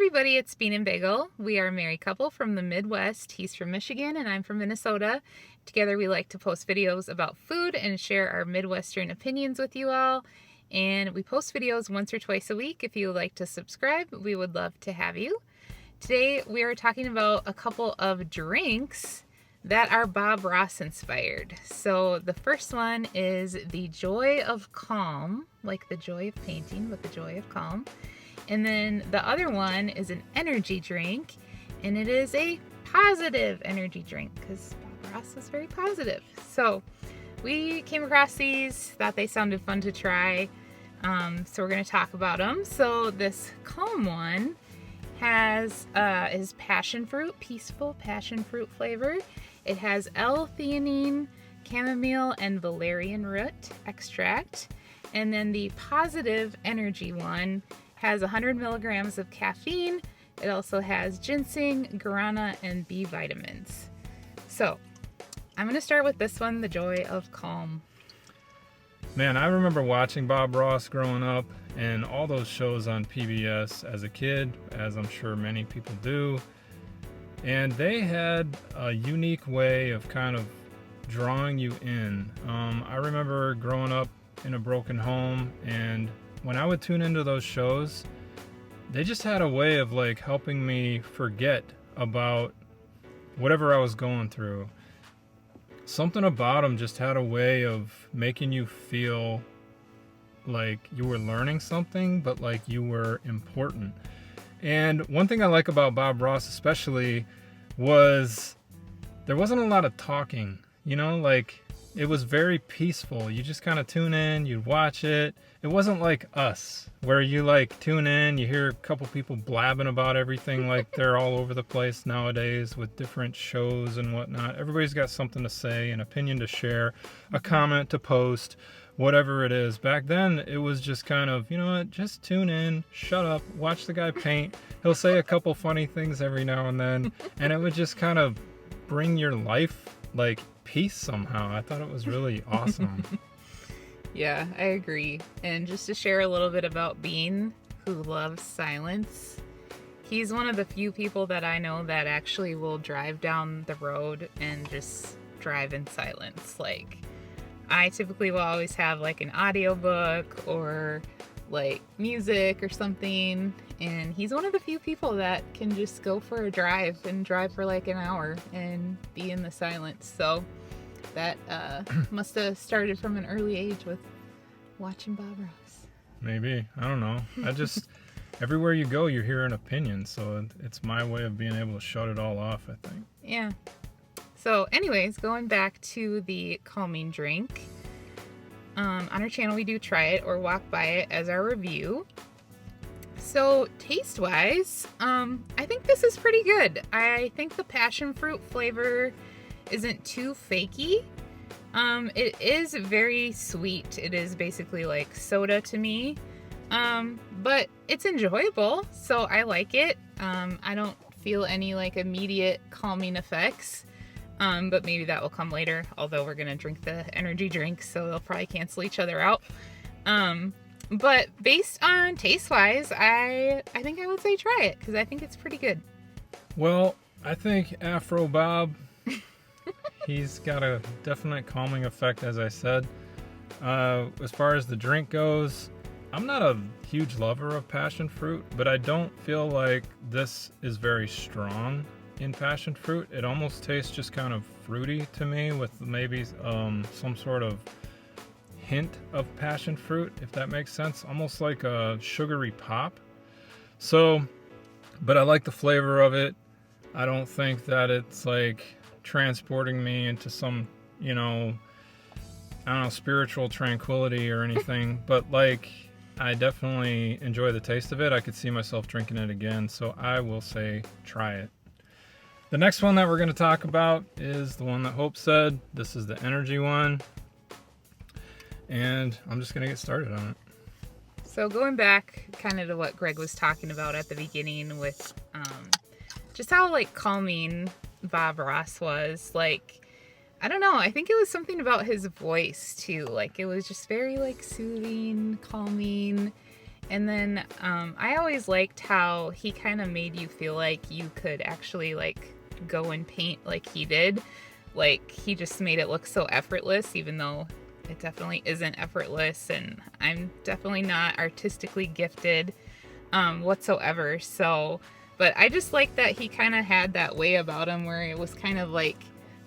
everybody, it's Bean and Bagel. We are a married couple from the Midwest. He's from Michigan and I'm from Minnesota. Together we like to post videos about food and share our Midwestern opinions with you all. And we post videos once or twice a week. If you would like to subscribe, we would love to have you. Today we are talking about a couple of drinks that are Bob Ross inspired. So the first one is the Joy of Calm, like the joy of painting, but the joy of calm. And then the other one is an energy drink, and it is a positive energy drink because Bob Ross is very positive. So we came across these, thought they sounded fun to try, so we're going to talk about them. So this calm one is passion fruit, peaceful passion fruit flavor. It has L-theanine, chamomile, and valerian root extract. And then the positive energy one has 100 milligrams of caffeine. It also has ginseng, guarana, and B vitamins. So I'm going to start with this one, the Joy of Calm. Man, I remember watching Bob Ross growing up and all those shows on PBS as a kid, as I'm sure many people do. And they had a unique way of kind of drawing you in. I remember growing up in a broken home, and when I would tune into those shows, they just had a way of like helping me forget about whatever I was going through. Something about them just had a way of making you feel like you were learning something, but like you were important. And one thing I like about Bob Ross especially was there wasn't a lot of talking, like it was very peaceful. You just kind of tune in, you'd watch it. It wasn't like us, where you like tune in, you hear a couple people blabbing about everything like they're all over the place nowadays with different shows and whatnot. Everybody's got something to say, an opinion to share, a comment to post, whatever it is. Back then, it was just kind of, just tune in, shut up, watch the guy paint. He'll say a couple funny things every now and then, and it would just kind of bring your life like peace somehow. I thought it was really awesome. Yeah, I agree. And just to share a little bit about Bean, who loves silence, he's one of the few people that I know that actually will drive down the road and just drive in silence. Like, I typically will always have like an audiobook or like music or something, and he's one of the few people that can just go for a drive and drive for like an hour and be in the silence. So that must have started from an early age with watching Bob Ross. Maybe. I don't know. Everywhere you go, you hear an opinion, so it's my way of being able to shut it all off, I think. Yeah. So anyways, going back to the calming drink, on our channel we do try it or walk by it as our review. So taste-wise, I think this is pretty good. I think the passion fruit flavor isn't too fakey. It is very sweet. It is basically like soda to me, but it's enjoyable, so I like it. I don't feel any like immediate calming effects. But maybe that will come later, although we're going to drink the energy drink, so they'll probably cancel each other out. But based on taste-wise, I think I would say try it, because I think it's pretty good. Well, I think Afro Bob, he's got a definite calming effect, as I said. As far as the drink goes, I'm not a huge lover of passion fruit, but I don't feel like this is very strong in passion fruit. It almost tastes just kind of fruity to me, with maybe some sort of hint of passion fruit, if that makes sense, almost like a sugary pop. So, but I like the flavor of it. I don't think that it's like transporting me into some, spiritual tranquility or anything, but like I definitely enjoy the taste of it. I could see myself drinking it again, so I will say try it. The next one that we're going to talk about is the one that Hope said. This is the energy one. And I'm just going to get started on it. So going back kind of to what Greg was talking about at the beginning with just how like calming Bob Ross was. Like, I don't know. I think it was something about his voice too. Like, it was just very like soothing, calming. And then I always liked how he kind of made you feel like you could actually like go and paint like he did. Like he just made it look so effortless, even though it definitely isn't effortless, and I'm definitely not artistically gifted whatsoever. So, but I just like that he kind of had that way about him where it was kind of like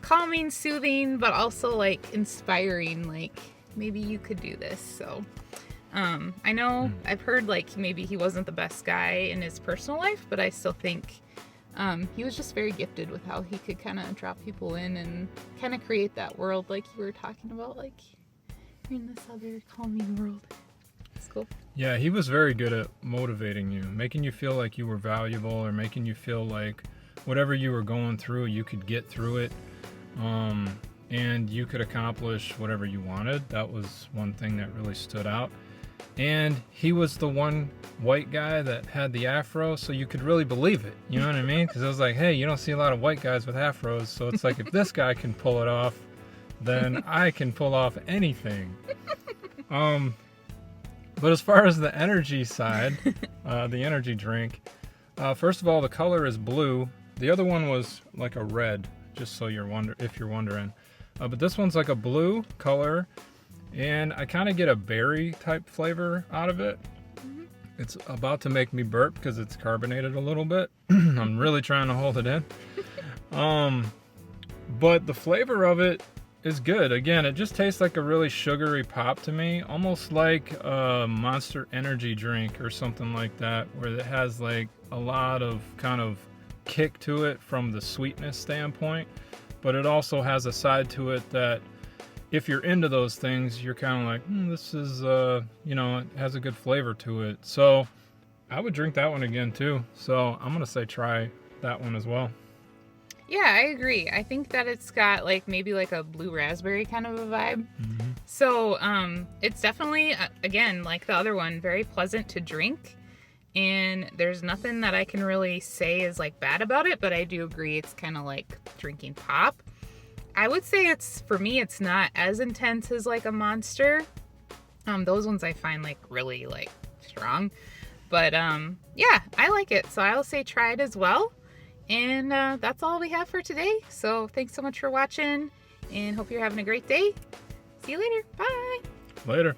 calming, soothing, but also like inspiring, like maybe you could do this. So I know I've heard like maybe he wasn't the best guy in his personal life, but I still think he was just very gifted with how he could kind of drop people in and kind of create that world like you were talking about, like you're in this other calming world. It's cool. Yeah, he was very good at motivating you, making you feel like you were valuable, or making you feel like whatever you were going through, you could get through it, and you could accomplish whatever you wanted. That was one thing that really stood out. And he was the one white guy that had the afro, so you could really believe it. You know what I mean? Because it was like, hey, you don't see a lot of white guys with afros, so it's like if this guy can pull it off, then I can pull off anything. But as far as the energy side, the energy drink, first of all, the color is blue. The other one was like a red, just so you're wondering. But this one's like a blue color, and I kind of get a berry type flavor out of it. Mm-hmm. It's about to make me burp because it's carbonated a little bit. I'm really trying to hold it in. But the flavor of it is good. Again, it just tastes like a really sugary pop to me, almost like a Monster Energy drink or something like that, where it has like a lot of kind of kick to it from the sweetness standpoint, but it also has a side to it that if you're into those things, you're kind of like, this is, it has a good flavor to it. So I would drink that one again too. So I'm going to say try that one as well. Yeah, I agree. I think that it's got like maybe like a blue raspberry kind of a vibe. Mm-hmm. So it's definitely, again, like the other one, very pleasant to drink. And there's nothing that I can really say is like bad about it, but I do agree it's kind of like drinking pop. I would say for me, it's not as intense as like a Monster. Those ones I find like really like strong. But yeah, I like it. So I'll say try it as well. And that's all we have for today. So thanks so much for watching, and hope you're having a great day. See you later. Bye. Later.